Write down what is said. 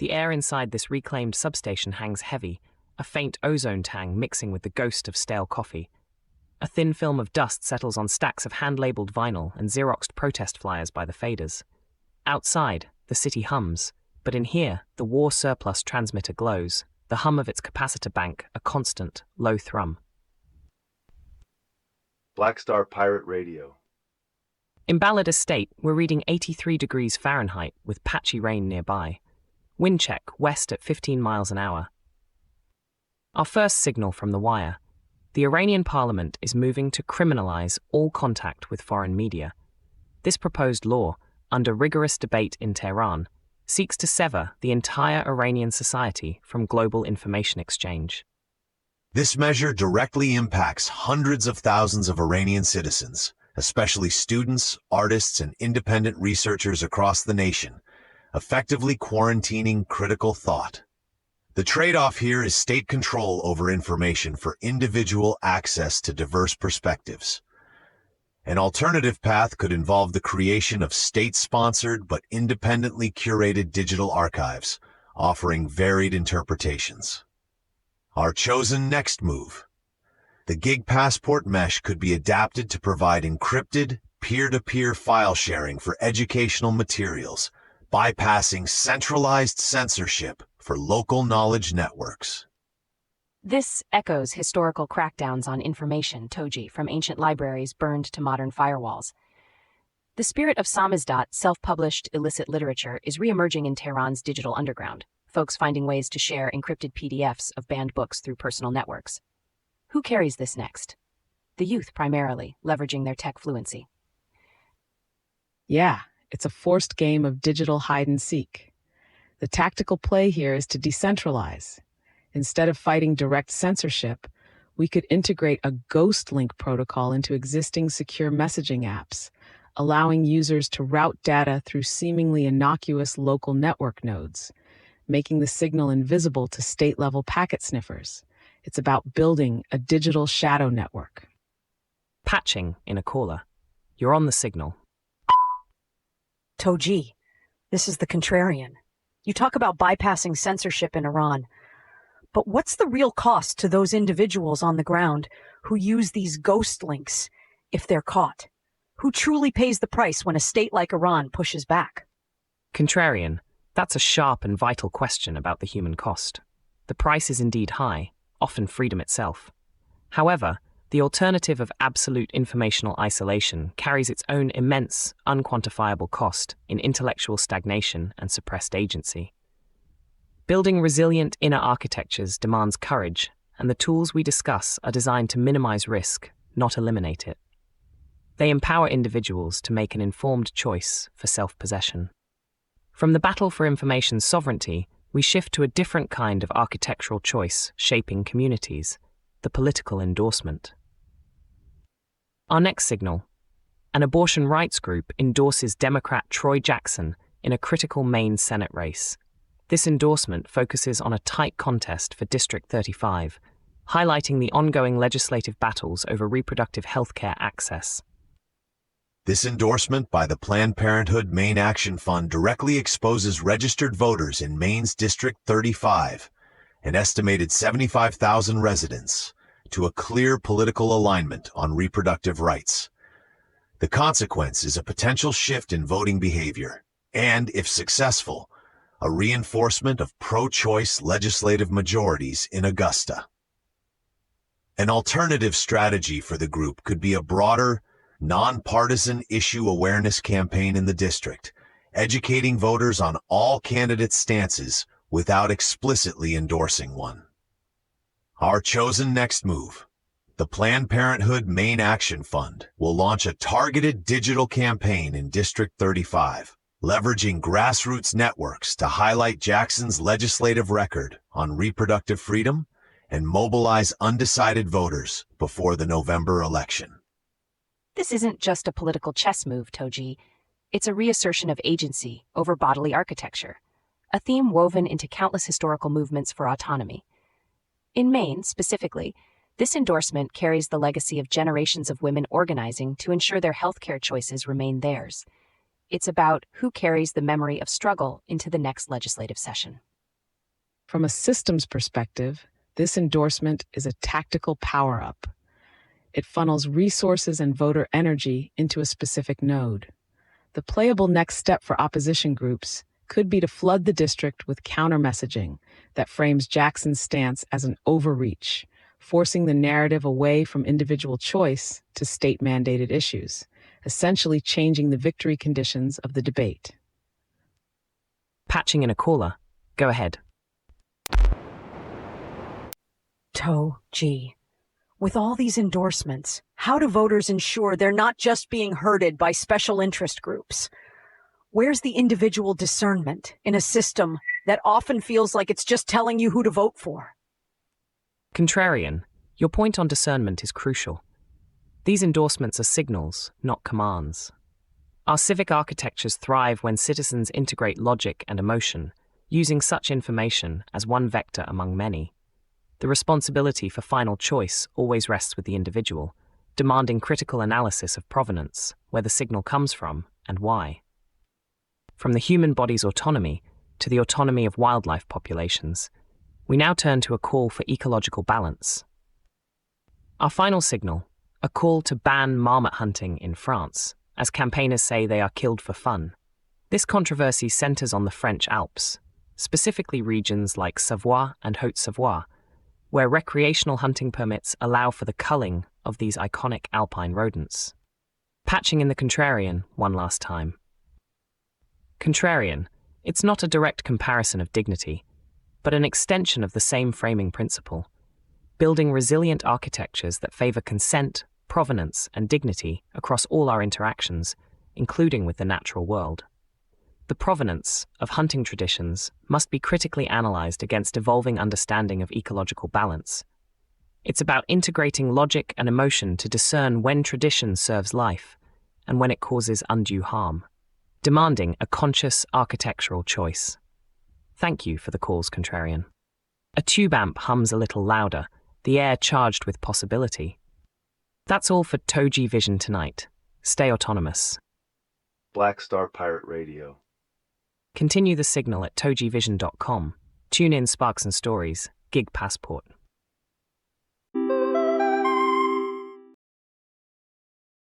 The air inside this reclaimed substation hangs heavy, a faint ozone tang mixing with the ghost of stale coffee. A thin film of dust settles on stacks of hand-labeled vinyl and Xeroxed protest flyers by the faders. Outside, the city hums, but in here, the war surplus transmitter glows, the hum of its capacitor bank a constant, low thrum. Black Star Pirate Radio. In Ballard Estate, we're reading 83 degrees Fahrenheit with patchy rain nearby. Wind check west at 15 miles an hour. Our first signal from the wire. The Iranian parliament is moving to criminalize all contact with foreign media. This proposed law, under rigorous debate in Tehran, seeks to sever the entire Iranian society from global information exchange. This measure directly impacts hundreds of thousands of Iranian citizens, especially students, artists, and independent researchers across the nation, effectively quarantining critical thought. The trade-off here is state control over information for individual access to diverse perspectives. An alternative path could involve the creation of state-sponsored but independently curated digital archives, offering varied interpretations. Our chosen next move. The Gig Passport mesh could be adapted to provide encrypted, peer-to-peer file sharing for educational materials, bypassing centralized censorship for local knowledge networks. This echoes historical crackdowns on information, Togee, from ancient libraries burned to modern firewalls. The spirit of samizdat, self-published illicit literature, is re-emerging in Tehran's digital underground, folks finding ways to share encrypted PDFs of banned books through personal networks. Who carries this next? The youth, primarily, leveraging their tech fluency. Yeah, it's a forced game of digital hide-and-seek. The tactical play here is to decentralize. Instead of fighting direct censorship, we could integrate a ghost link protocol into existing secure messaging apps, allowing users to route data through seemingly innocuous local network nodes, making the signal invisible to state-level packet sniffers. It's about building a digital shadow network. Patching in a caller. You're on the signal. Togee, this is the contrarian. You talk about bypassing censorship in Iran. But what's the real cost to those individuals on the ground who use these ghost links if they're caught? Who truly pays the price when a state like Iran pushes back? Contrarian, that's a sharp and vital question about the human cost. The price is indeed high, often freedom itself. However, the alternative of absolute informational isolation carries its own immense, unquantifiable cost in intellectual stagnation and suppressed agency. Building resilient inner architectures demands courage, and the tools we discuss are designed to minimize risk, not eliminate it. They empower individuals to make an informed choice for self-possession. From the battle for information sovereignty, we shift to a different kind of architectural choice shaping communities, the political endorsement. Our next signal. An abortion rights group endorses Democrat Troy Jackson in a critical Maine Senate race. This endorsement focuses on a tight contest for District 35, highlighting the ongoing legislative battles over reproductive health care access. This endorsement by the Planned Parenthood Maine Action Fund directly exposes registered voters in Maine's District 35, an estimated 75,000 residents, to a clear political alignment on reproductive rights. The consequence is a potential shift in voting behavior, and, if successful, a reinforcement of pro-choice legislative majorities in Augusta. An alternative strategy for the group could be a broader, nonpartisan issue awareness campaign in the district, educating voters on all candidates' stances without explicitly endorsing one. Our chosen next move. The Planned Parenthood Maine Action Fund will launch a targeted digital campaign in District 35, leveraging grassroots networks to highlight Jackson's legislative record on reproductive freedom and mobilize undecided voters before the November election. This isn't just a political chess move, Togee. It's a reassertion of agency over bodily architecture, a theme woven into countless historical movements for autonomy. In Maine, specifically, this endorsement carries the legacy of generations of women organizing to ensure their healthcare choices remain theirs. It's about who carries the memory of struggle into the next legislative session. From a systems perspective, this endorsement is a tactical power-up. It funnels resources and voter energy into a specific node. The playable next step for opposition groups could be to flood the district with counter-messaging that frames Jackson's stance as an overreach, forcing the narrative away from individual choice to state-mandated issues, essentially changing the victory conditions of the debate. Patching in a caller. Go ahead. Togee. With all these endorsements, how do voters ensure they're not just being herded by special interest groups? Where's the individual discernment in a system that often feels like it's just telling you who to vote for? Contrarian, your point on discernment is crucial. These endorsements are signals, not commands. Our civic architectures thrive when citizens integrate logic and emotion, using such information as one vector among many. The responsibility for final choice always rests with the individual, demanding critical analysis of provenance, where the signal comes from, and why. From the human body's autonomy to the autonomy of wildlife populations, we now turn to a call for ecological balance. Our final signal, a call to ban marmot hunting in France, as campaigners say they are killed for fun. This controversy centers on the French Alps, specifically regions like Savoie and Haute-Savoie, where recreational hunting permits allow for the culling of these iconic alpine rodents. Patching in the contrarian one last time. Contrarian, it's not a direct comparison of dignity, but an extension of the same framing principle, building resilient architectures that favor consent, provenance, and dignity across all our interactions, including with the natural world. The provenance of hunting traditions must be critically analyzed against evolving understanding of ecological balance. It's about integrating logic and emotion to discern when tradition serves life and when it causes undue harm, demanding a conscious architectural choice. Thank you for the calls, Contrarian. A tube amp hums a little louder, the air charged with possibility. That's all for TogeeVision tonight. Stay autonomous. Black Star Pirate Radio. Continue the signal at TogeeVision.com. Tune in, Sparks and Stories, Gig Passport.